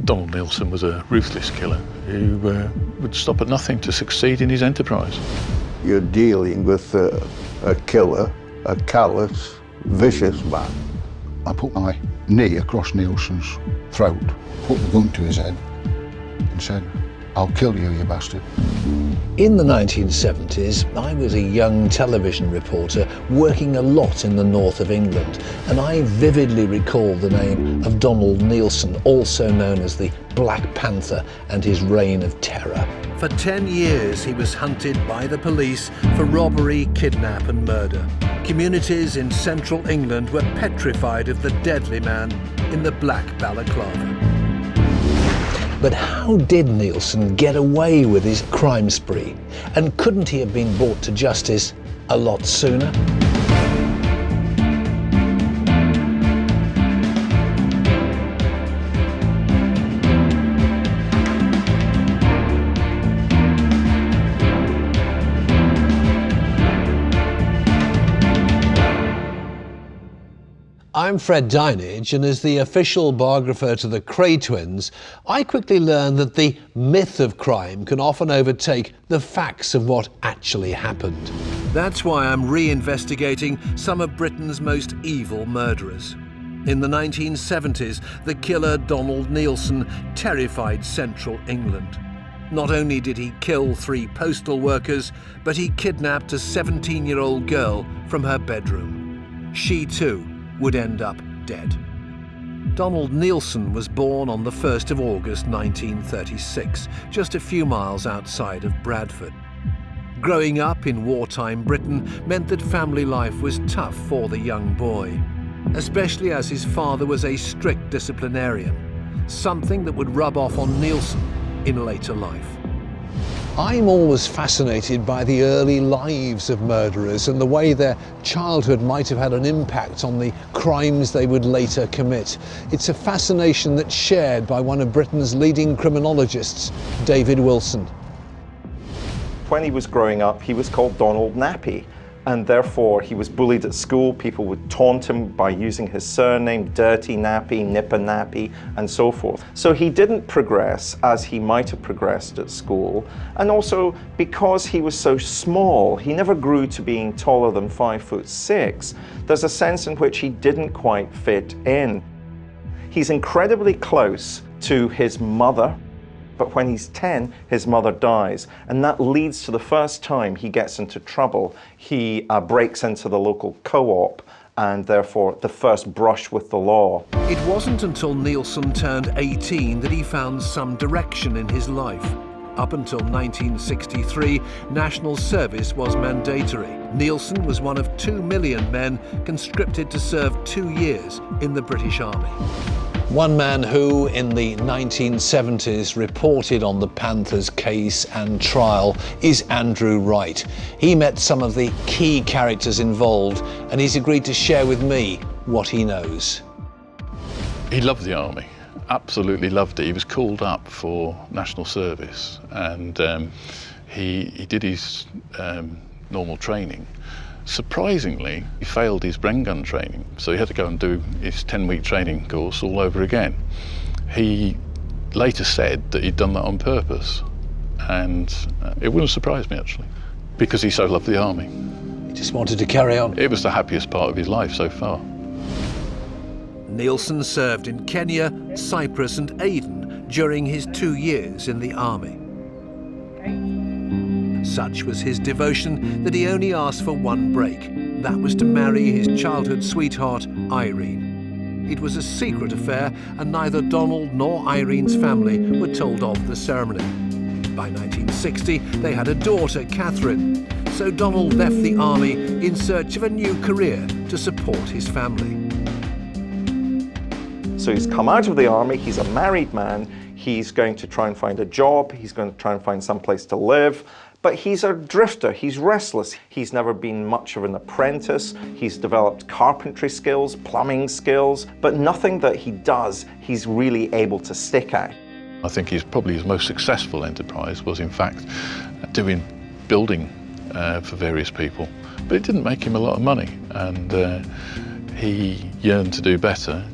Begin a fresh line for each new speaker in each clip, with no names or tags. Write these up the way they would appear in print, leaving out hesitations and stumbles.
Donald Neilson was a ruthless killer who would stop at nothing to succeed in his enterprise.
You're dealing with a killer, a callous, vicious man.
I put my knee across Neilson's throat, put the gun to his head and said, "I'll kill you, you bastard."
In the 1970s, I was a young television reporter working a lot in the north of England, and I vividly recall the name of Donald Neilson, also known as the Black Panther, and his reign of terror.
For 10 years he was hunted by the police for robbery, kidnap and murder. Communities in central England were petrified of the deadly man in the black balaclava.
But how did Neilson get away with his crime spree? And couldn't he have been brought to justice a lot sooner? I'm Fred Dinenage, and as the official biographer to the Kray twins, I quickly learned that the myth of crime can often overtake the facts of what actually happened.
That's why I'm reinvestigating some of Britain's most evil murderers. In the 1970s, the killer Donald Neilson terrified central England. Not only did he kill 3 postal workers, but he kidnapped a 17-year-old girl from her bedroom. She too would end up dead. Donald Neilson was born on the 1st of August 1936, just a few miles outside of Bradford. Growing up in wartime Britain meant that family life was tough for the young boy, especially as his father was a strict disciplinarian, something that would rub off on Neilson in later life.
I'm always fascinated by the early lives of murderers and the way their childhood might have had an impact on the crimes they would later commit. It's a fascination that's shared by one of Britain's leading criminologists, David Wilson.
When he was growing up, he was called Donald Nappy, and therefore he was bullied at school. People would taunt him by using his surname, Dirty Nappy, Nipper Nappy, and so forth. So he didn't progress as he might have progressed at school. And also, because he was so small, he never grew to being taller than 5'6". There's a sense in which he didn't quite fit in. He's incredibly close to his mother, but when he's 10, his mother dies, and that leads to the first time he gets into trouble. He breaks into the local co-op, and therefore the first brush with the law.
It wasn't until Neilson turned 18 that he found some direction in his life. Up until 1963, national service was mandatory. Neilson was one of 2 million men conscripted to serve 2 years in the British Army.
One man who, in the 1970s, reported on the Panthers' case and trial is Andrew Wright. He met some of the key characters involved, and he's agreed to share with me what he knows.
He loved the army, absolutely loved it. He was called up for national service, and he did his normal training. Surprisingly, he failed his Bren gun training, so he had to go and do his 10-week training course all over again. He later said that he'd done that on purpose, and it wouldn't surprise me actually, because he so loved the army.
He just wanted to carry on.
It was the happiest part of his life so far.
Neilson served in Kenya, Cyprus and Aden during his 2 years in the army. Such was his devotion that he only asked for one break. That was to marry his childhood sweetheart, Irene. It was a secret affair, and neither Donald nor Irene's family were told of the ceremony. By 1960, they had a daughter, Catherine. So Donald left the army in search of a new career to support his family.
So he's come out of the army, he's a married man, he's going to try and find a job, he's going to try and find some place to live. But he's a drifter, he's restless. He's never been much of an apprentice. He's developed carpentry skills, plumbing skills, but nothing that he does, he's really able to stick at.
I think probably his most successful enterprise was in fact doing building for various people. But it didn't make him a lot of money, and he yearned to do better.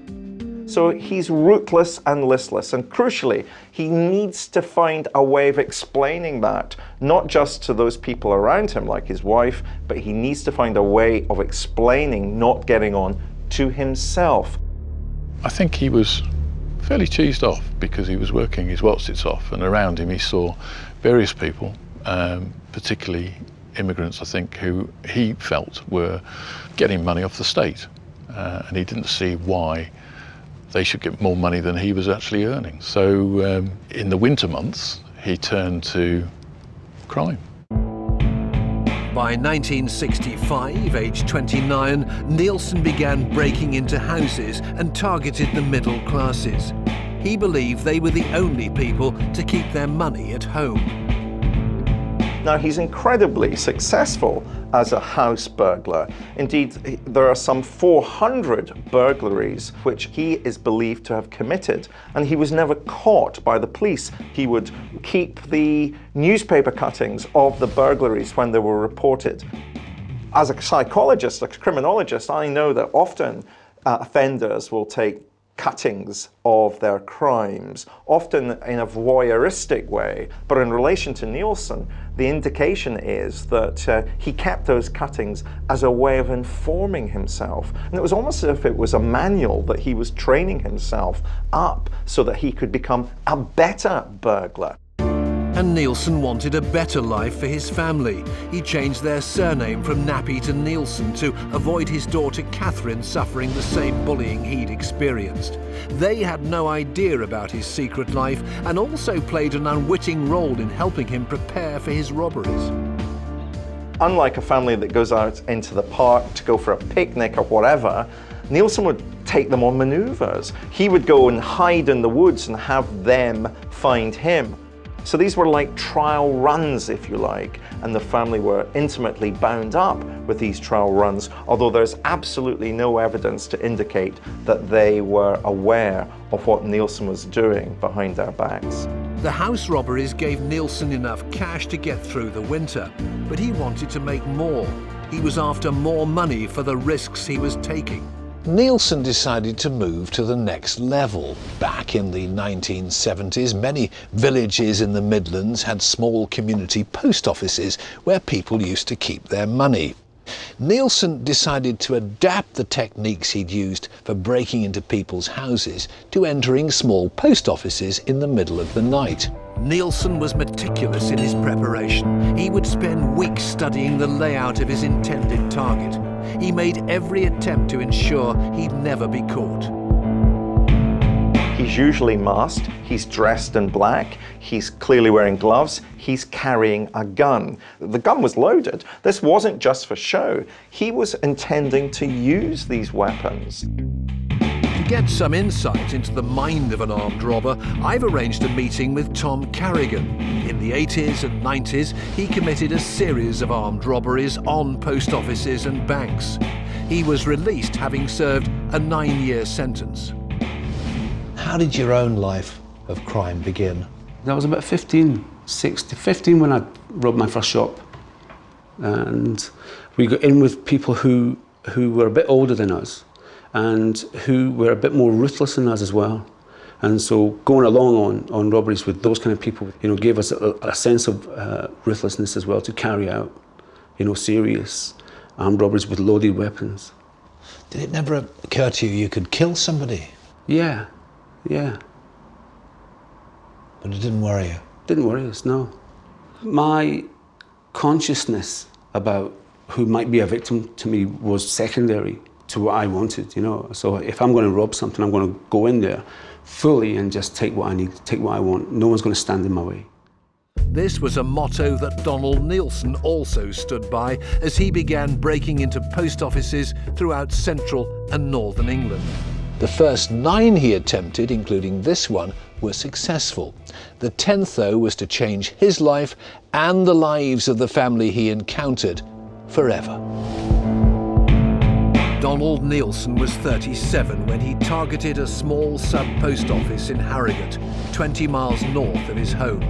So he's ruthless and listless, and crucially, he needs to find a way of explaining that, not just to those people around him, like his wife, but he needs to find a way of explaining not getting on to himself.
I think he was fairly cheesed off because he was working his what's-its off, and around him he saw various people, particularly immigrants, I think, who he felt were getting money off the state, and he didn't see why they should get more money than he was actually earning. So in the winter months, he turned to crime.
By 1965, aged 29, Neilson began breaking into houses and targeted the middle classes. He believed they were the only people to keep their money at home.
Now, he's incredibly successful as a house burglar. Indeed, there are some 400 burglaries which he is believed to have committed, and he was never caught by the police. He would keep the newspaper cuttings of the burglaries when they were reported. As a psychologist, a criminologist, I know that often offenders will take cuttings of their crimes, often in a voyeuristic way. But in relation to Neilson, the indication is that he kept those cuttings as a way of informing himself. And it was almost as if it was a manual that he was training himself up so that he could become a better burglar.
And Neilson wanted a better life for his family. He changed their surname from Nappy to Neilson to avoid his daughter Catherine suffering the same bullying he'd experienced. They had no idea about his secret life and also played an unwitting role in helping him prepare for his robberies.
Unlike a family that goes out into the park to go for a picnic or whatever, Neilson would take them on maneuvers. He would go and hide in the woods and have them find him. So these were like trial runs, if you like, and the family were intimately bound up with these trial runs, although there's absolutely no evidence to indicate that they were aware of what Neilson was doing behind their backs.
The house robberies gave Neilson enough cash to get through the winter, but he wanted to make more. He was after more money for the risks he was taking.
Neilson decided to move to the next level. Back in the 1970s, many villages in the Midlands had small community post offices where people used to keep their money. Neilson decided to adapt the techniques he'd used for breaking into people's houses to entering small post offices in the middle of the night.
Neilson was meticulous in his preparation. He would spend weeks studying the layout of his intended target. He made every attempt to ensure he'd never be caught.
He's usually masked, he's dressed in black, he's clearly wearing gloves, he's carrying a gun. The gun was loaded. This wasn't just for show. He was intending to use these weapons.
To get some insight into the mind of an armed robber, I've arranged a meeting with Tom Carrigan. In the 80s and 90s, he committed a series of armed robberies on post offices and banks. He was released having served a 9-year sentence.
How did your own life of crime begin?
I was about 15 when I robbed my first shop. And we got in with people who were a bit older than us and who were a bit more ruthless than us as well. And so going along on robberies with those kind of people, gave us a sense of ruthlessness as well to carry out, serious armed robberies with loaded weapons.
Did it never occur to you could kill somebody?
Yeah.
But it didn't worry you?
Didn't worry us, no. My consciousness about who might be a victim to me was secondary to what I wanted, So if I'm going to rob something, I'm going to go in there fully and just take what I need, take what I want. No one's going to stand in my way.
This was a motto that Donald Neilson also stood by as he began breaking into post offices throughout central and northern England.
The first 9 he attempted, including this one, were successful. The 10th, though, was to change his life and the lives of the family he encountered forever.
Donald Neilson was 37 when he targeted a small sub-post office in Harrogate, 20 miles north of his home.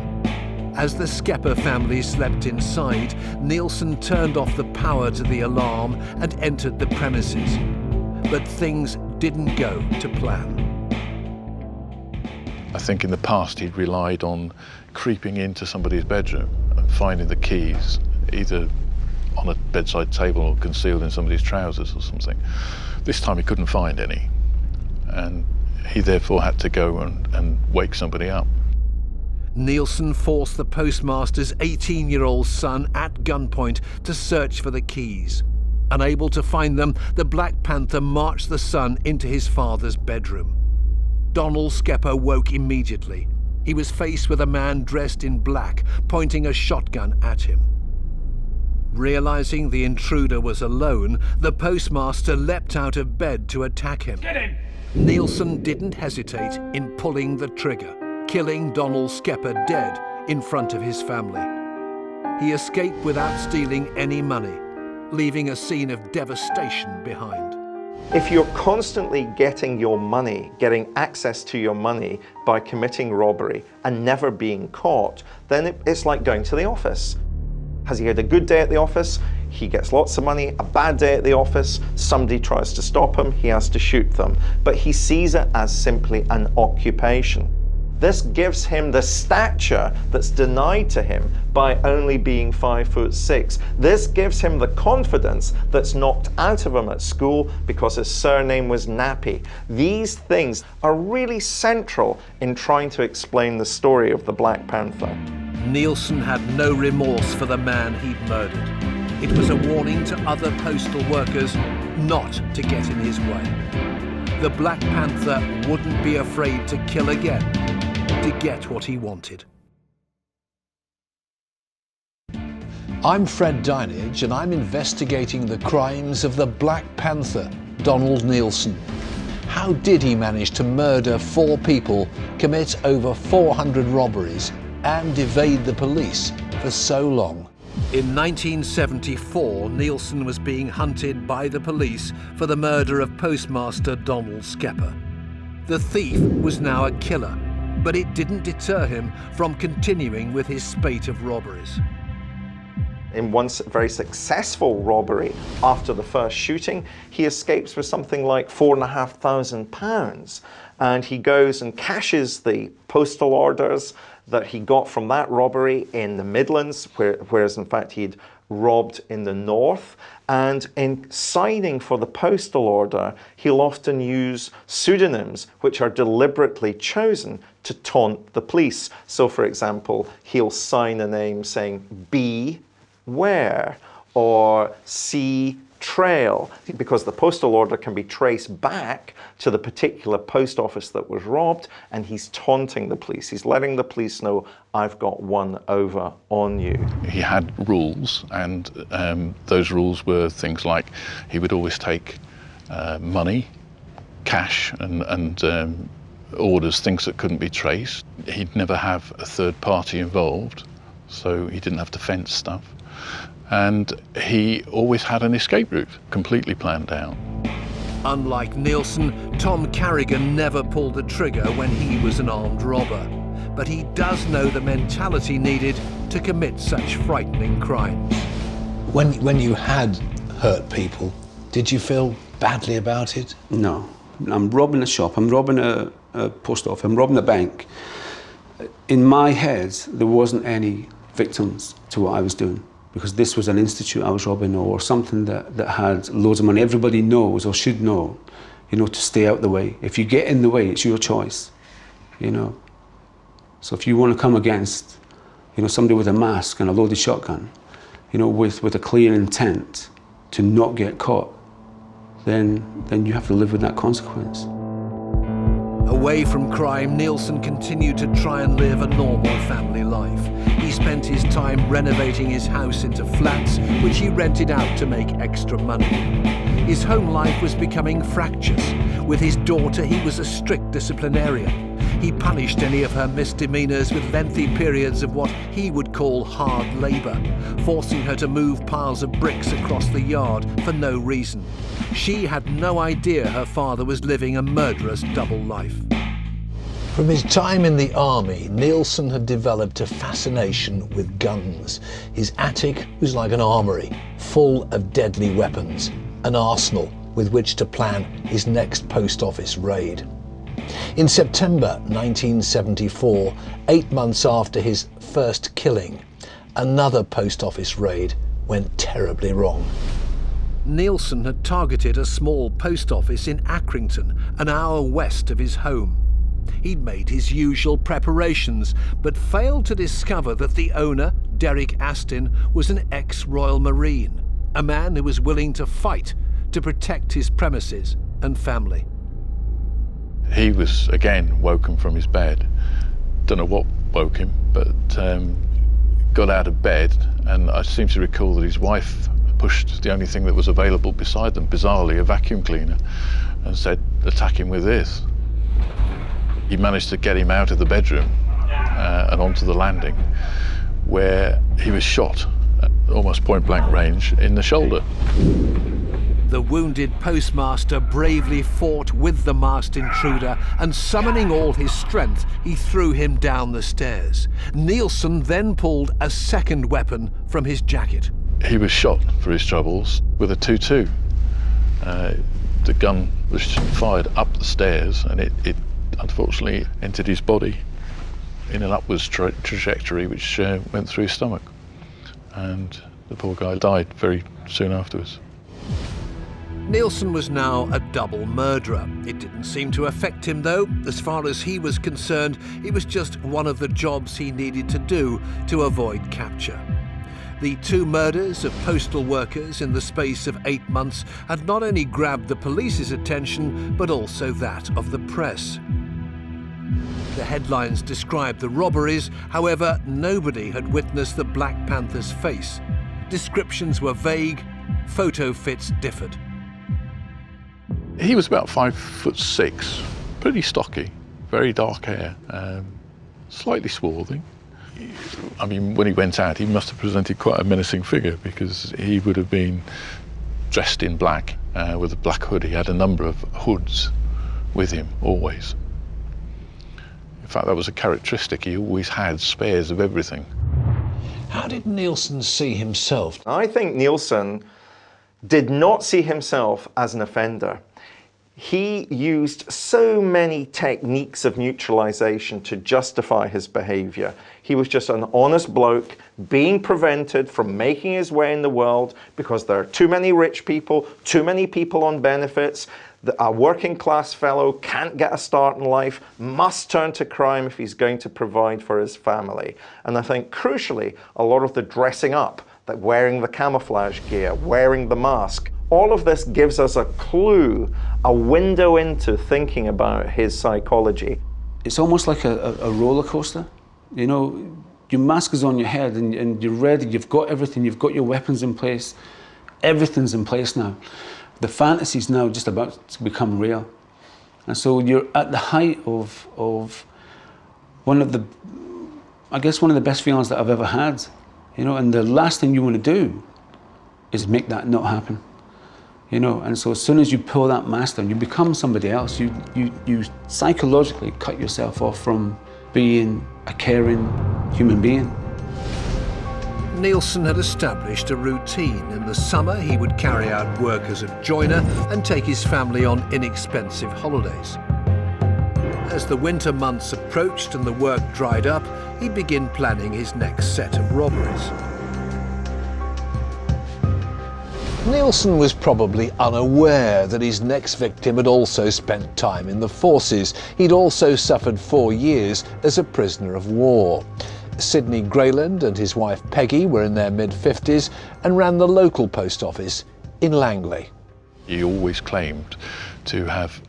As the Skepper family slept inside, Neilson turned off the power to the alarm and entered the premises. But things didn't go to plan.
think in the past he'd relied on creeping into somebody's bedroom and finding the keys, either on a bedside table or concealed in somebody's trousers or something. This time he couldn't find any, and he therefore had to go and wake somebody up.
Neilson forced the postmaster's 18-year-old son at gunpoint to search for the keys. Unable to find them, the Black Panther marched the son into his father's bedroom. Donald Skepper woke immediately. He was faced with a man dressed in black, pointing a shotgun at him. Realizing the intruder was alone, the postmaster leapt out of bed to attack him.
Get him!
Neilson didn't hesitate in pulling the trigger, killing Donald Skepper dead in front of his family. He escaped without stealing any money, leaving a scene of devastation behind.
If you're constantly getting your money, getting access to your money by committing robbery and never being caught, then it's like going to the office. Has he had a good day at the office? He gets lots of money. A bad day at the office, somebody tries to stop him, he has to shoot them. But he sees it as simply an occupation. This gives him the stature that's denied to him by only being 5'6". This gives him the confidence that's knocked out of him at school because his surname was Nappy. These things are really central in trying to explain the story of the Black Panther.
Neilson had no remorse for the man he'd murdered. It was a warning to other postal workers not to get in his way. The Black Panther wouldn't be afraid to kill again to get what he wanted.
I'm Fred Dinenage, and I'm investigating the crimes of the Black Panther, Donald Neilson. How did he manage to murder 4 people, commit over 400 robberies, and evade the police for so long?
In 1974, Neilson was being hunted by the police for the murder of postmaster Donald Skepper. The thief was now a killer, but it didn't deter him from continuing with his spate of robberies.
In one very successful robbery, after the first shooting, he escapes with something like £4,500, and he goes and cashes the postal orders that he got from that robbery in the Midlands, whereas in fact he'd robbed in the north. And in signing for the postal order, he'll often use pseudonyms which are deliberately chosen to taunt the police. So for example, he'll sign a name saying B Where or C Trail, because the postal order can be traced back to the particular post office that was robbed, and he's taunting the police. He's letting the police know, I've got one over on you.
He had rules, and those rules were things like he would always take money, cash, and orders, things that couldn't be traced. He'd never have a third party involved, so he didn't have to fence stuff. And he always had an escape route completely planned out.
Unlike Neilson, Tom Carrigan never pulled the trigger when he was an armed robber. But he does know the mentality needed to commit such frightening crimes.
When you had hurt people, did you feel badly about it?
No. I'm robbing a shop, I'm robbing a post office, I'm robbing a bank. In my head, there wasn't any victims to what I was doing, because this was an institute I was robbing, or something that had loads of money. Everybody knows, or should know, to stay out the way. If you get in the way, it's your choice, So if you want to come against, somebody with a mask and a loaded shotgun, with a clear intent to not get caught, then you have to live with that consequence.
Away from crime, Neilson continued to try and live a normal family life. He spent his time renovating his house into flats, which he rented out to make extra money. His home life was becoming fractious. With his daughter, he was a strict disciplinarian. He punished any of her misdemeanors with lengthy periods of what he would call hard labor, forcing her to move piles of bricks across the yard for no reason. She had no idea her father was living a murderous double life.
From his time in the army, Neilson had developed a fascination with guns. His attic was like an armory, full of deadly weapons, an arsenal with which to plan his next post office raid. In September 1974, 8 months after his first killing, another post office raid went terribly wrong.
Neilson had targeted a small post office in Accrington, an hour west of his home. He'd made his usual preparations, but failed to discover that the owner, Derek Astin, was an ex-Royal Marine, a man who was willing to fight to protect his premises and family.
He was again woken from his bed. Don't know what woke him, but got out of bed, and I seem to recall that his wife pushed the only thing that was available beside them, bizarrely a vacuum cleaner, and said, "Attack him with this." He managed to get him out of the bedroom and onto the landing, where he was shot at almost point-blank range in the shoulder.
The wounded postmaster bravely fought with the masked intruder, and summoning all his strength, he threw him down the stairs. Neilson then pulled a second weapon from his jacket.
He was shot for his troubles with a .22. The gun was fired up the stairs, and it unfortunately entered his body in an upwards trajectory which went through his stomach, and the poor guy died very soon afterwards.
Neilson was now a double murderer. It didn't seem to affect him, though. As far as he was concerned, it was just one of the jobs he needed to do to avoid capture. The 2 murders of postal workers in the space of 8 months had not only grabbed the police's attention, but also that of the press. The headlines described the robberies, however, nobody had witnessed the Black Panther's face. Descriptions were vague, photo fits differed.
He was about 5'6", pretty stocky, very dark hair, slightly swarthy. I mean, when he went out, he must have presented quite a menacing figure, because he would have been dressed in black with a black hood. He had a number of hoods with him, always. In fact, that was a characteristic. He always had spares of everything.
How did Neilson see himself?
I think Neilson did not see himself as an offender. He used so many techniques of neutralization to justify his behavior. He was just an honest bloke being prevented from making his way in the world because there are too many rich people, too many people on benefits. A working class fellow can't get a start in life, must turn to crime if he's going to provide for his family. And I think crucially, a lot of the dressing up, like wearing the camouflage gear, wearing the mask, all of this gives us a clue, a window into thinking about his psychology.
It's almost like a roller coaster. You know, your mask is on your head and you're ready, you've got everything, you've got your weapons in place, everything's in place now. The fantasy's now just about to become real. And so you're at the height of one of the, I guess one of the best feelings that I've ever had. You know, and the last thing you want to do is make that not happen. You know, and so as soon as you pull that mask down, you become somebody else. You psychologically cut yourself off from being a caring human being.
Neilson had established a routine. In the summer, he would carry out work as a joiner and take his family on inexpensive holidays. As the winter months approached and the work dried up, he'd begin planning his next set of robberies.
Neilson was probably unaware that his next victim had also spent time in the forces. He'd also suffered 4 years as a prisoner of war. Sidney Grayland and his wife Peggy were in their mid-50s and ran the local post office in Langley.
He always claimed to have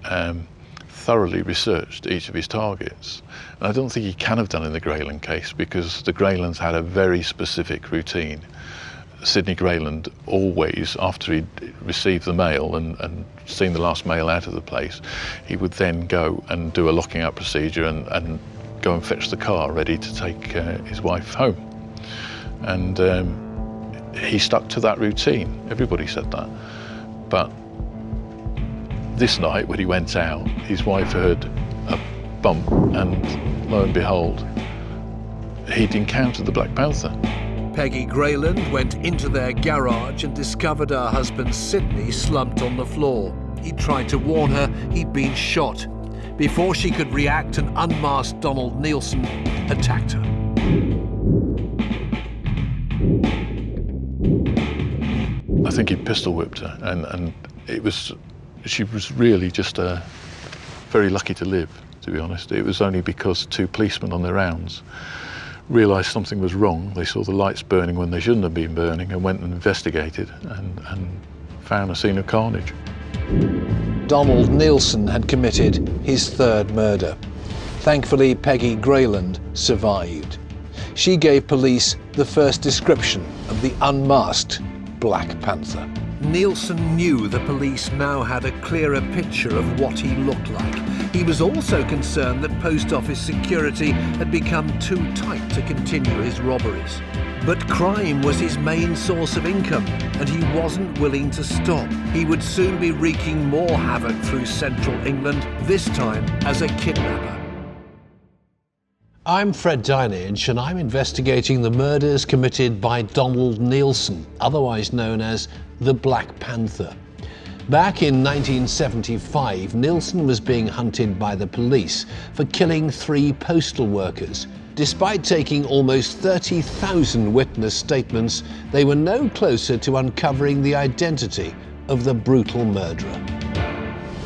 thoroughly researched each of his targets. And I don't think he can have done in the Grayland case, because the Graylands had a very specific routine. Sidney Grayland always, after he'd received the mail and seen the last mail out of the place, he would then go and do a locking up procedure and go and fetch the car ready to take his wife home. And he stuck to that routine. Everybody said that. But this night when he went out, his wife heard a bump, and lo and behold, he'd encountered the Black Panther.
Peggy Grayland went into their garage and discovered her husband Sidney slumped on the floor. He tried to warn her he'd been shot. Before she could react, an unmasked Donald Neilson attacked her.
I think he pistol whipped her, and she was really just very lucky to live, to be honest. It was only because two policemen on their rounds realised something was wrong. They saw the lights burning when they shouldn't have been burning and went and investigated and found a scene of carnage.
Donald Neilson had committed his third murder. Thankfully, Peggy Grayland survived. She gave police the first description of the unmasked Black Panther.
Neilson knew the police now had a clearer picture of what he looked like. He was also concerned that post office security had become too tight to continue his robberies. But crime was his main source of income, and he wasn't willing to stop. He would soon be wreaking more havoc through central England, this time as a kidnapper.
I'm Fred Dinenage, and I'm investigating the murders committed by Donald Neilson, otherwise known as the Black Panther. Back in 1975, Neilson was being hunted by the police for killing 3 postal workers. Despite taking almost 30,000 witness statements, they were no closer to uncovering the identity of the brutal murderer.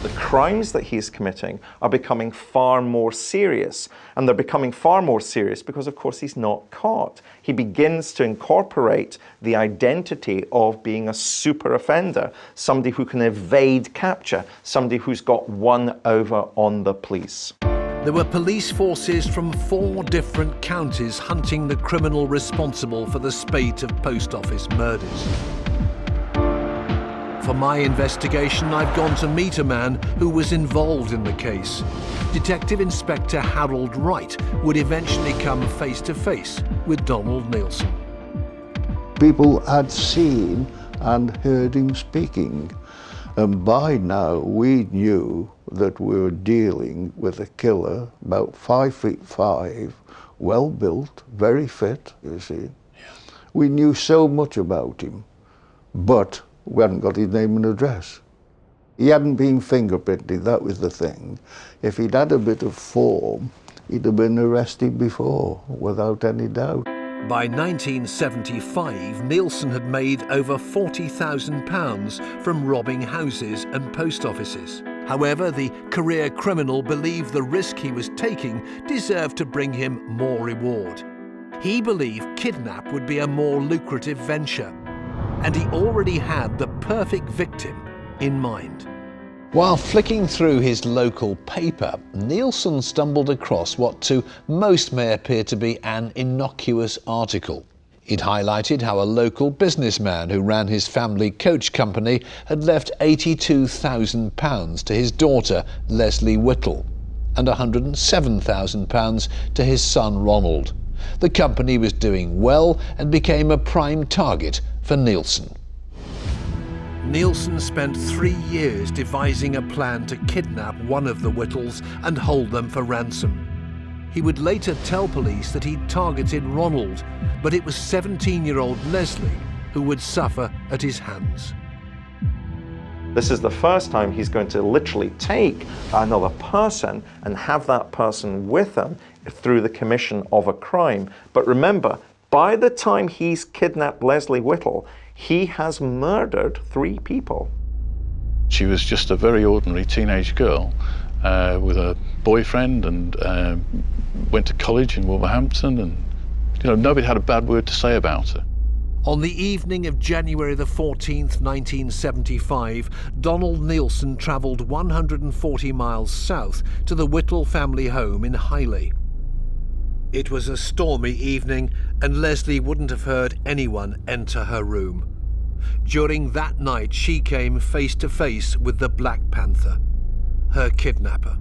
The crimes that he's committing are becoming far more serious, and they're becoming far more serious because, of course, he's not caught. He begins to incorporate the identity of being a super offender, somebody who can evade capture, somebody who's got one over on the police.
There were police forces from 4 different counties hunting the criminal responsible for the spate of post office murders. For my investigation, I've gone to meet a man who was involved in the case. Detective Inspector Harold Wright would eventually come face to face with Donald Neilson.
People had seen and heard him speaking, and by now we knew that we were dealing with a killer about 5'5", well built, very fit, you see. Yeah. We knew so much about him, but we hadn't got his name and address. He hadn't been fingerprinted, that was the thing. If he'd had a bit of form, he'd have been arrested before, without any doubt.
By 1975, Neilson had made over £40,000 from robbing houses and post offices. However, the career criminal believed the risk he was taking deserved to bring him more reward. He believed Kidnap would be a more lucrative venture, and he already had the perfect victim in mind.
While flicking through his local paper, Neilson stumbled across what to most may appear to be an innocuous article. It highlighted how a local businessman who ran his family coach company had left £82,000 to his daughter, Lesley Whittle, and £107,000 to his son, Ronald. The company was doing well and became a prime target for Neilson.
Neilson spent 3 years devising a plan to kidnap one of the Whittles and hold them for ransom. He would later tell police that he'd targeted Ronald, but it was 17-year-old Lesley who would suffer at his hands.
This is the first time he's going to literally take another person and have that person with him through the commission of a crime. But remember, by the time he's kidnapped Lesley Whittle, he has murdered 3 people.
She was just a very ordinary teenage girl with a boyfriend, and went to college in Wolverhampton, and nobody had a bad word to say about her.
On the evening of January the 14th, 1975, Donald Neilson travelled 140 miles south to the Whittle family home in Highley. It was a stormy evening, and Lesley wouldn't have heard anyone enter her room. During that night, she came face to face with the Black Panther, her kidnapper.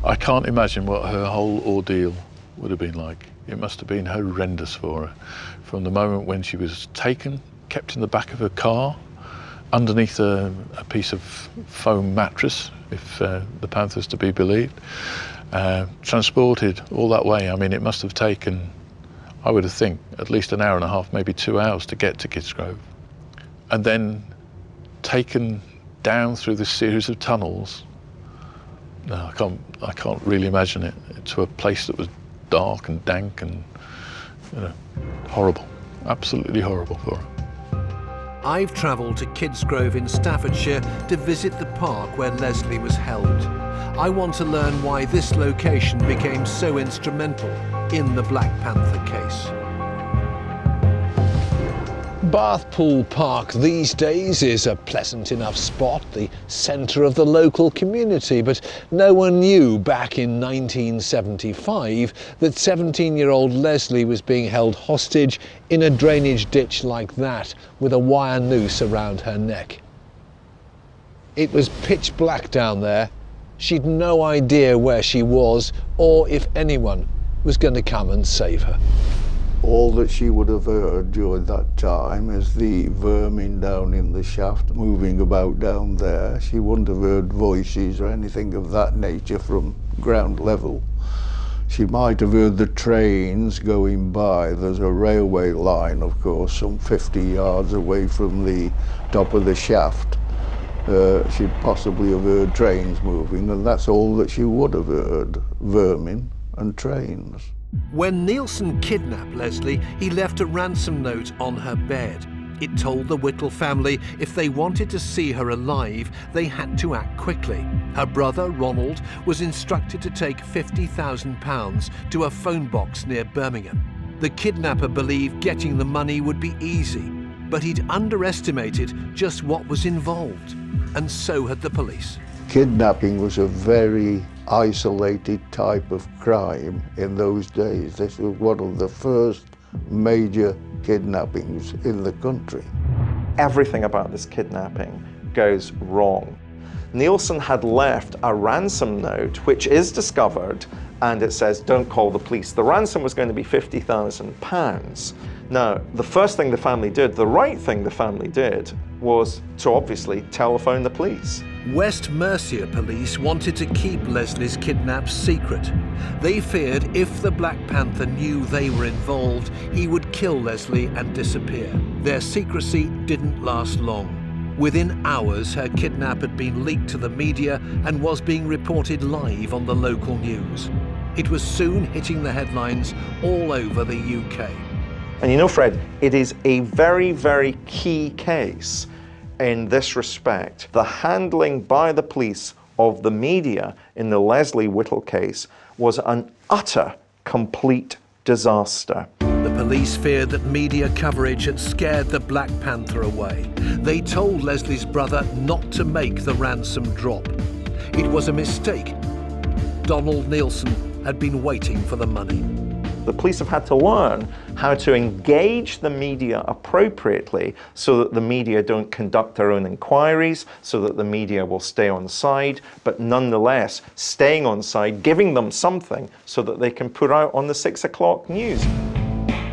I can't imagine what her whole ordeal would have been like. It must have been horrendous for her. From the moment when she was taken, kept in the back of her car, underneath a piece of foam mattress, if the Panther's to be believed, transported all that way. I mean, it must have taken, I would think, at least an hour and a half, maybe 2 hours to get to Kidsgrove. And then taken down through this series of tunnels No, I can't really imagine it. To a place that was dark and dank and, you know, horrible, absolutely horrible for her.
I've travelled to Kidsgrove in Staffordshire to visit the park where Lesley was held. I want to learn why this location became so instrumental in the Black Panther case.
Bathpool Park these days is a pleasant enough spot, the centre of the local community, but no one knew back in 1975 that 17-year-old Lesley was being held hostage in a drainage ditch like that with a wire noose around her neck. It was pitch black down there. She'd no idea where she was or if anyone was going to come and save her.
All that she would have heard during that time is the vermin down in the shaft moving about down there. She wouldn't have heard voices or anything of that nature from ground level. She might have heard the trains going by. There's a railway line, of course, some 50 yards away from the top of the shaft. She'd possibly have heard trains moving, and that's all that she would have heard, vermin and trains.
When Neilson kidnapped Lesley, he left a ransom note on her bed. It told the Whittle family if they wanted to see her alive, they had to act quickly. Her brother, Ronald, was instructed to take £50,000 to a phone box near Birmingham. The kidnapper believed getting the money would be easy, but he'd underestimated just what was involved, and so had the police.
Kidnapping was a very isolated type of crime in those days. This was one of the first major kidnappings in the country.
Everything about this kidnapping goes wrong. Neilson had left a ransom note, which is discovered, and it says, don't call the police. The ransom was going to be £50,000. Now, the first thing the family did, the right thing the family did, was to obviously telephone the police.
West Mercia police wanted to keep Lesley's kidnap secret. They feared if the Black Panther knew they were involved, he would kill Lesley and disappear. Their secrecy didn't last long. Within hours, her kidnap had been leaked to the media and was being reported live on the local news. It was soon hitting the headlines all over the UK.
And you know, Fred, it is a very, very key case in this respect. The handling by the police of the media in the Lesley Whittle case was an utter, complete disaster.
The police feared that media coverage had scared the Black Panther away. They told Lesley's brother not to make the ransom drop. It was a mistake. Donald Neilson had been waiting for the money.
The police have had to learn how to engage the media appropriately so that the media don't conduct their own inquiries, so that the media will stay on side, but nonetheless staying on side, giving them something so that they can put out on the 6 o'clock news.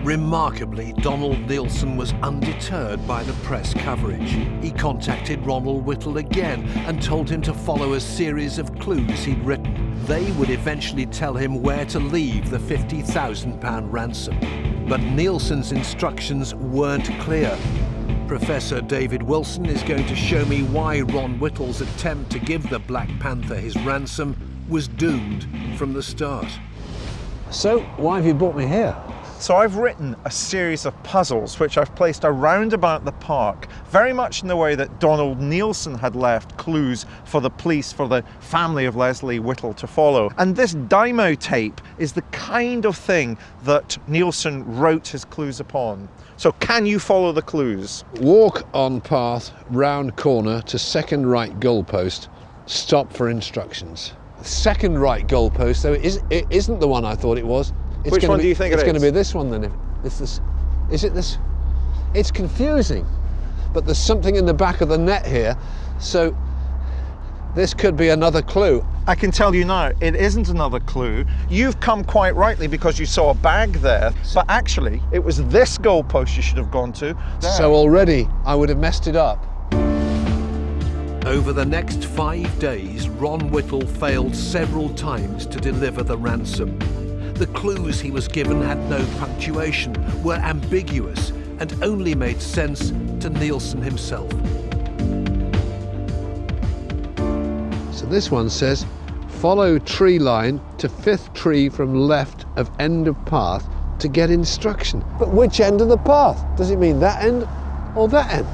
Remarkably, Donald Neilson was undeterred by the press coverage. He contacted Ronald Whittle again and told him to follow a series of clues he'd written. They would eventually tell him where to leave the £50,000 ransom. But Neilson's instructions weren't clear. Professor David Wilson is going to show me why Ron Whittle's attempt to give the Black Panther his ransom was doomed from the start.
So, why have you brought me here?
So I've written a series of puzzles which I've placed around about the park, very much in the way that Donald Neilson had left clues for the police, for the family of Lesley Whittle to follow. And this Dymo tape is the kind of thing that Neilson wrote his clues upon. So can you follow the clues?
Walk on path, round corner to second right goalpost, stop for instructions. Second right goalpost, though, it isn't the one I thought it was.
Which one do you think it is?
It's going to be this one then. Is it this? It's confusing, but there's something in the back of the net here, so this could be another clue.
I can tell you now, it isn't another clue. You've come quite rightly because you saw a bag there, but actually it was this goalpost you should have gone to. There.
So already I would have messed it up.
Over the next 5 days, Ron Whittle failed several times to deliver the ransom. The clues he was given had no punctuation, were ambiguous, and only made sense to Neilson himself.
So this one says, Follow tree line to 5th tree from left of end of path to get instruction. But which end of the path? Does it mean that end or that end?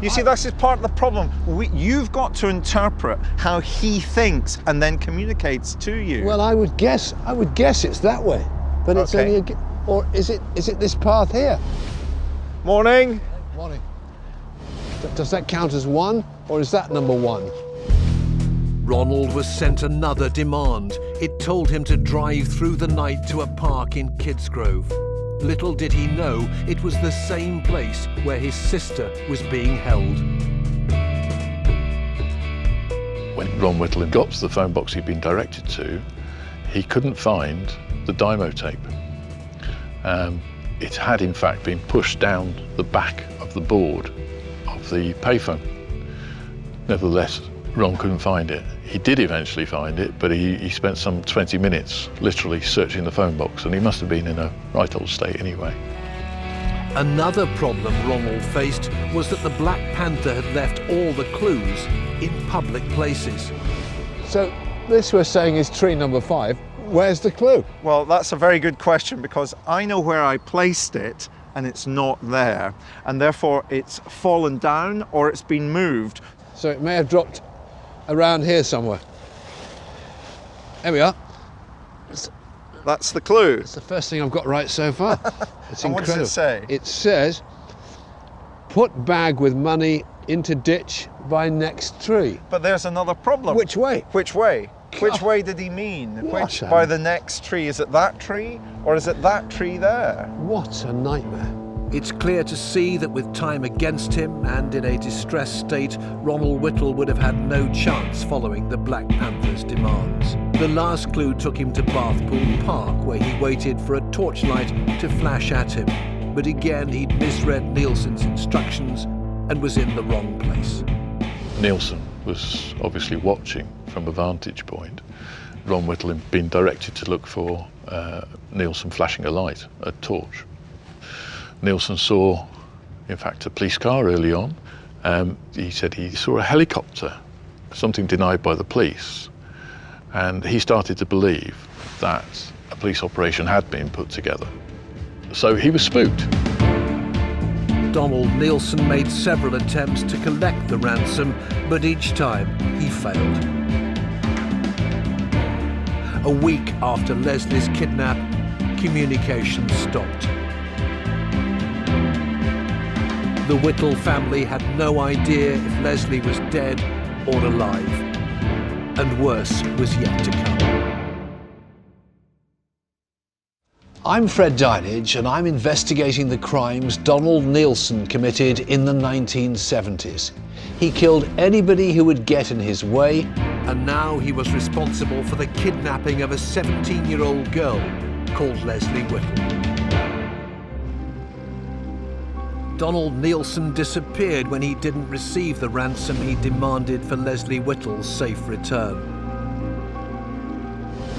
You see, this is part of the problem. You've got to interpret how he thinks and then communicates to you.
Well, I would guess it's that way, but it's
Okay.
only or is it this path here?
Morning.
Morning. Does that count as 1, or is that number 1?
Ronald was sent another demand. It told him to drive through the night to a park in Kidsgrove. Little did he know it was the same place where his sister was being held.
When Ron Whittle got to the phone box he'd been directed to, he couldn't find the dymo tape. It had in fact been pushed down the back of the board of the payphone. Nevertheless, Ron couldn't find it. He did eventually find it, but he spent some 20 minutes literally searching the phone box, and he must have been in a right old state anyway.
Another problem Ronald faced was that the Black Panther had left all the clues in public places.
So this we're saying is tree number 5. Where's the clue?
Well, that's a very good question, because I know where I placed it and it's not there. And therefore it's fallen down or it's been moved.
So it may have dropped around here somewhere. There we are.
That's the clue.
It's the first thing I've got right so far. It's
And
incredible.
what does it say?
It says, put bag with money into ditch by next tree.
But there's another problem.
Which way?
Which way? Which
God.
way did he mean?
What a-
By the next tree? Is it that tree or is it that tree there?
What a nightmare.
It's clear to see that with time against him and in a distressed state, Ronald Whittle would have had no chance following the Black Panther's demands. The last clue took him to Bathpool Park, where he waited for a torchlight to flash at him. But again, he'd misread Neilson's instructions and was in the wrong place.
Neilson was obviously watching from a vantage point. Ron Whittle had been directed to look for Neilson flashing a light, a torch. Neilson saw, in fact, a police car early on. He said he saw a helicopter, something denied by the police. And he started to believe that a police operation had been put together. So he was spooked.
Donald Neilson made several attempts to collect the ransom, but each time he failed. A week after Lesley's kidnap, communication stopped. The Whittle family had no idea if Lesley was dead or alive, and worse was yet to come.
I'm Fred Dinenage, and I'm investigating the crimes Donald Neilson committed in the 1970s. He killed anybody who would get in his way,
And now he was responsible for the kidnapping of a 17-year-old girl called Lesley Whittle. Donald Neilson disappeared when he didn't receive the ransom he demanded for Lesley Whittle's safe return.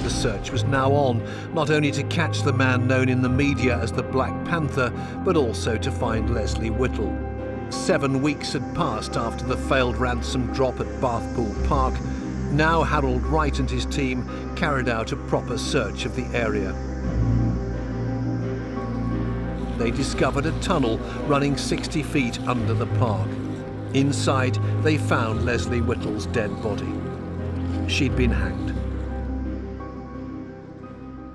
The search was now on, not only to catch the man known in the media as the Black Panther, but also to find Lesley Whittle. 7 weeks had passed after the failed ransom drop at Bathpool Park. Now Harold Wright and his team carried out a proper search of the area. They discovered a tunnel running 60 feet under the park. Inside, they found Lesley Whittle's dead body. She'd been hanged.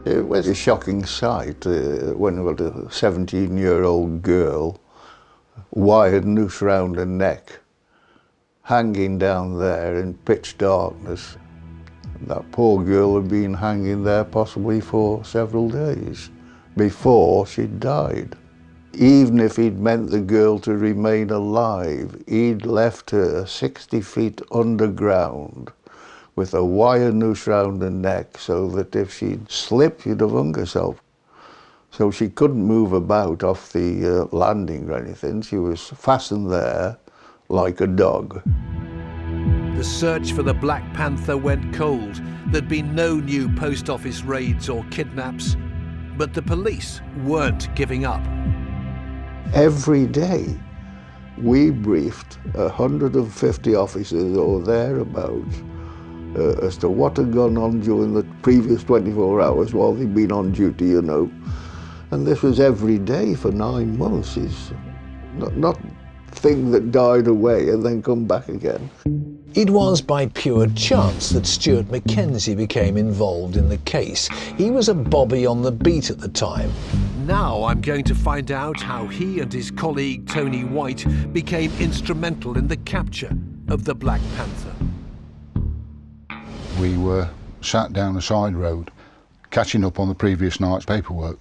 It was a shocking sight when a 17-year-old girl, wired noose round her neck, hanging down there in pitch darkness. That poor girl had been hanging there possibly for several days before she died. Even if he'd meant the girl to remain alive, he'd left her 60 feet underground with a wire noose round her neck so that if she'd slipped, she'd have hung herself. So she couldn't move about off the landing or anything. She was fastened there like a dog.
The search for the Black Panther went cold. There'd been no new post office raids or kidnaps, but the police weren't giving up.
Every day we briefed 150 officers or thereabouts as to what had gone on during the previous 24 hours while they'd been on duty, you know. And this was every day for 9 months. It's not thing that died away and then come back again.
It was by pure chance that Stuart Mackenzie became involved in the case. He was a bobby on the beat at the time.
Now I'm going to find out how he and his colleague Tony White became instrumental in the capture of the Black Panther.
We were sat down the side road, catching up on the previous night's paperwork.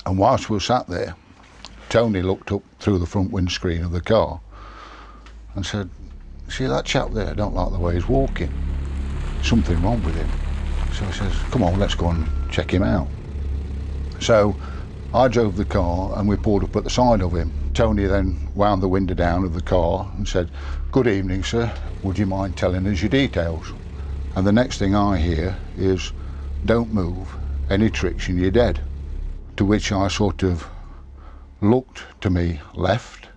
And whilst we were sat there, Tony looked up through the front windscreen of the car and said, "See that chap there? I don't like the way he's walking. Something wrong with him." So he says, "Come on, let's go and check him out." So I drove the car and we pulled up at the side of him. Tony then wound the window down of the car and said, "Good evening, sir. Would you mind telling us your details?" And the next thing I hear is, "Don't move. Any tricks and you're dead." To which I sort of looked to me left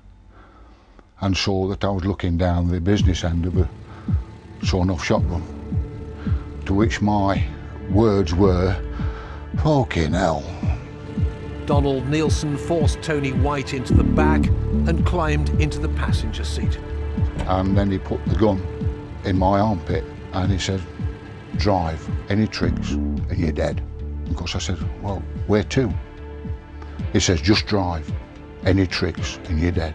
and saw that I was looking down the business end of a sawn-off shotgun. To which my words were, "Fucking hell."
Donald Neilson forced Tony White into the back and climbed into the passenger seat.
And then he put the gun in my armpit and he said, "Drive, any tricks and you're dead." Of course I said, "Well, where to?" He says, "Just drive, any tricks and you're dead."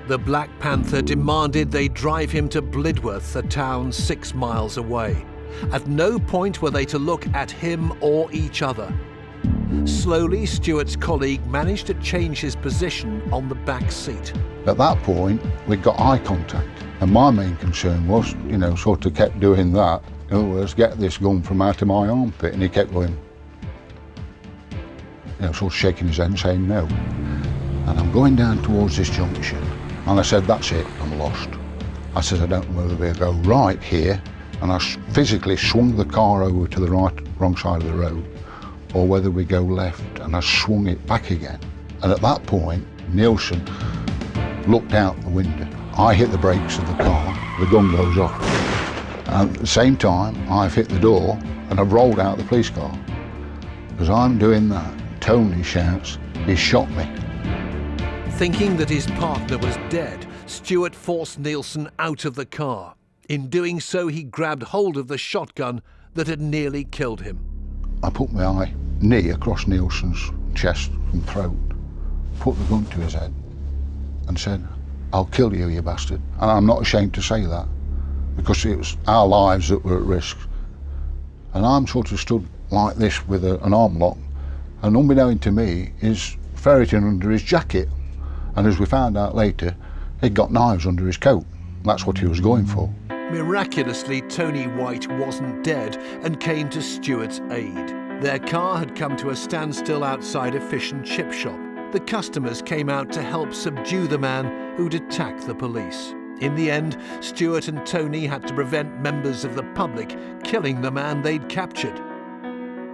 The Black Panther demanded they drive him to Blidworth, a town 6 miles away. At no point were they to look at him or each other. Slowly, Stuart's colleague managed to change his position on the back seat.
At that point, we got eye contact. And my main concern was, you know, sort of kept doing that. In other words, get this gun from out of my armpit. And he kept going, you know, sort of shaking his head and saying no. And I'm going down towards this junction. And I said, "That's it, I'm lost." I said, "I don't know whether we'll go right here." And I physically swung the car over to the wrong side of the road, or whether we go left, and I swung it back again. And at that point, Neilson looked out the window. I hit the brakes of the car, the gun goes off. And at the same time, I've hit the door and I've rolled out the police car. As I'm doing that, Tony shouts, "He shot me."
Thinking that his partner was dead, Stuart forced Neilson out of the car. In doing so, he grabbed hold of the shotgun that had nearly killed him.
I put my knee across Neilson's chest and throat, put the gun to his head and said, "I'll kill you, you bastard." And I'm not ashamed to say that, because it was our lives that were at risk. And I'm sort of stood like this with an arm lock, and unbeknown to me, is ferreting under his jacket. And as we found out later, he'd got knives under his coat. That's what he was going for.
Miraculously, Tony White wasn't dead and came to Stuart's aid. Their car had come to a standstill outside a fish and chip shop. The customers came out to help subdue the man who'd attacked the police. In the end, Stuart and Tony had to prevent members of the public killing the man they'd captured.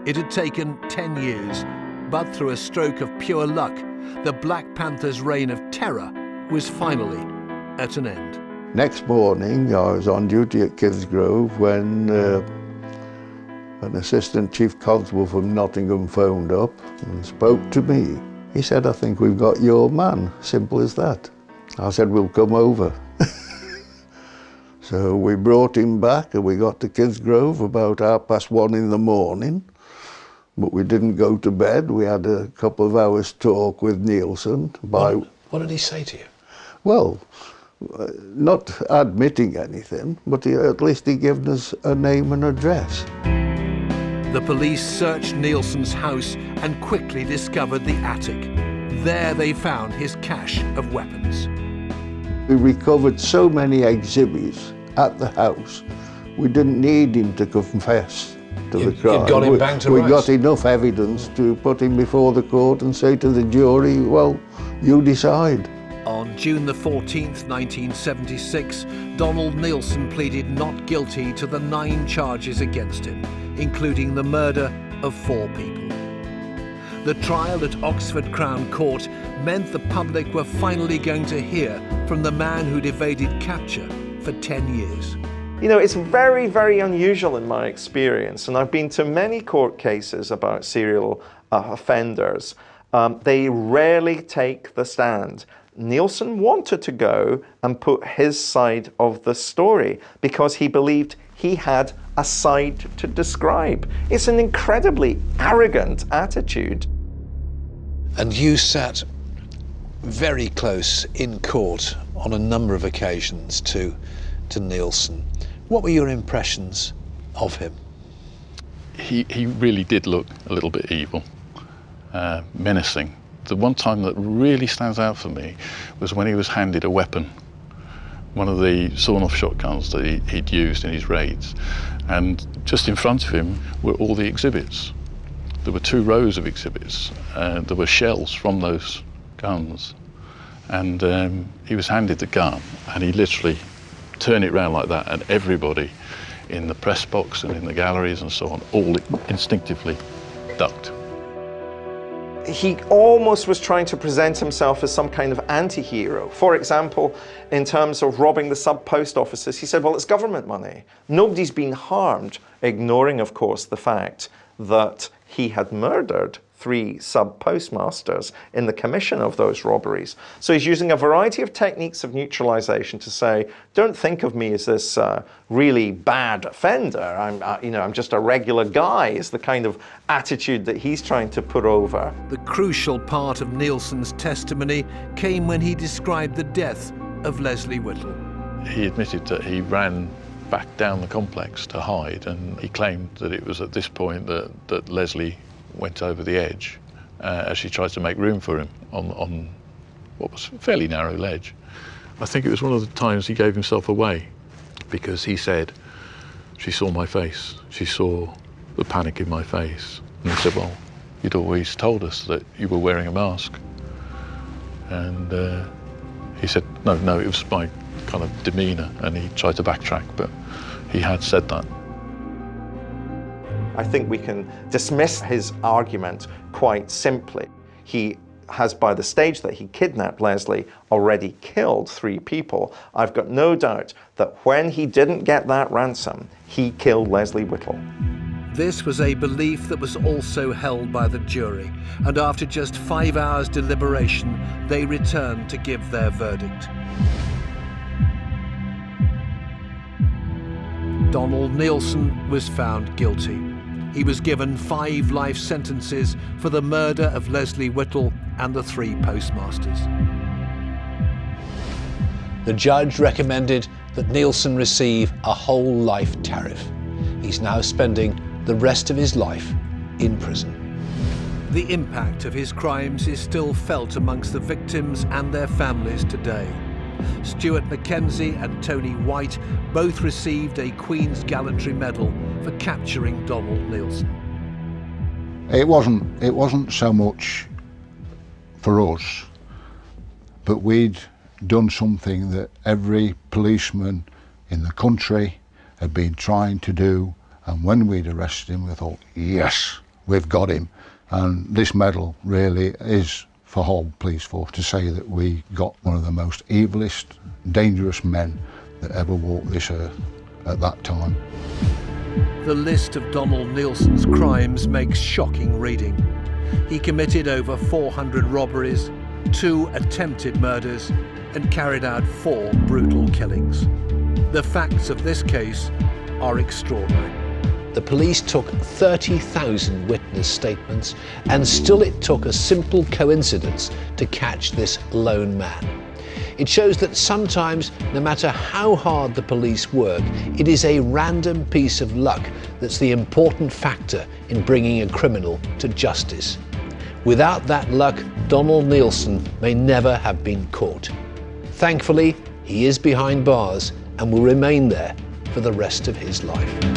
It had taken 10 years, but through a stroke of pure luck, the Black Panther's reign of terror was finally at an end.
Next morning, I was on duty at Kidsgrove when an assistant chief constable from Nottingham phoned up and spoke to me. He said, "I think we've got your man," simple as that. I said, "We'll come over." So we brought him back and we got to Kidsgrove about 1:30 in the morning. But we didn't go to bed. We had a couple of hours talk with Neilson.
What did he say to you?
Well, not admitting anything, but at least he gave us a name and address.
The police searched Neilson's house and quickly discovered the attic. There they found his cache of weapons.
We recovered so many exhibits at the house, we didn't need him to confess to the crime.
You'd got him back to
We
rights.
got enough evidence to put him before the court and say to the jury, "Well, you decide."
On June the 14th, 1976, Donald Neilson pleaded not guilty to the 9 charges against him, including the murder of 4 people. The trial at Oxford Crown Court meant the public were finally going to hear from the man who'd evaded capture for 10 years.
You know, it's very, very unusual in my experience, and I've been to many court cases about serial offenders. They rarely take the stand. Neilson wanted to go and put his side of the story because he believed he had a side to describe. It's an incredibly arrogant attitude.
And you sat very close in court on a number of occasions to Neilson. What were your impressions of him?
He really did look a little bit evil, menacing. The one time that really stands out for me was when he was handed a weapon, one of the sawn-off shotguns that he'd used in his raids, and just in front of him were all the exhibits. There were 2 rows of exhibits, and there were shells from those guns, and he was handed the gun, and he literally turned it round like that, and everybody in the press box and in the galleries and so on all instinctively ducked.
He almost was trying to present himself as some kind of anti-hero. For example, in terms of robbing the sub-post offices, he said, well, it's government money. Nobody's been harmed, ignoring, of course, the fact that he had murdered 3 sub-postmasters in the commission of those robberies. So he's using a variety of techniques of neutralization to say, don't think of me as this really bad offender. I'm just a regular guy, is the kind of attitude that he's trying to put over.
The crucial part of Neilson's testimony came when he described the death of Lesley Whittle.
He admitted that he ran back down the complex to hide, and he claimed that it was at this point that Lesley went over the edge as she tried to make room for him on what was a fairly narrow ledge. I think it was one of the times he gave himself away, because he said, she saw my face, she saw the panic in my face. And he said, well, you'd always told us that you were wearing a mask. And he said, no, it was my kind of demeanour, and he tried to backtrack, but he had said that.
I think we can dismiss his argument quite simply. He has, by the stage that he kidnapped Lesley, already killed 3 people. I've got no doubt that when he didn't get that ransom, he killed Lesley Whittle.
This was a belief that was also held by the jury, and after just 5 hours deliberation, they returned to give their verdict. Donald Neilson was found guilty. He was given 5 life sentences for the murder of Lesley Whittle and the 3 postmasters.
The judge recommended that Neilson receive a whole life tariff. He's now spending the rest of his life in prison.
The impact of his crimes is still felt amongst the victims and their families today. Stuart Mackenzie and Tony White both received a Queen's Gallantry Medal for capturing Donald Neilson.
It wasn't so much for us, but we'd done something that every policeman in the country had been trying to do, and when we'd arrested him, we thought, yes, we've got him. And this medal really is for whole police force to say that we got one of the most evilest, dangerous men that ever walked this earth at that time.
The list of Donald Neilson's crimes makes shocking reading. He committed over 400 robberies, 2 attempted murders, and carried out 4 brutal killings. The facts of this case are extraordinary.
The police took 30,000 witness statements, and still it took a simple coincidence to catch this lone man. It shows that sometimes, no matter how hard the police work, it is a random piece of luck that's the important factor in bringing a criminal to justice. Without that luck, Donald Neilson may never have been caught. Thankfully, he is behind bars and will remain there for the rest of his life.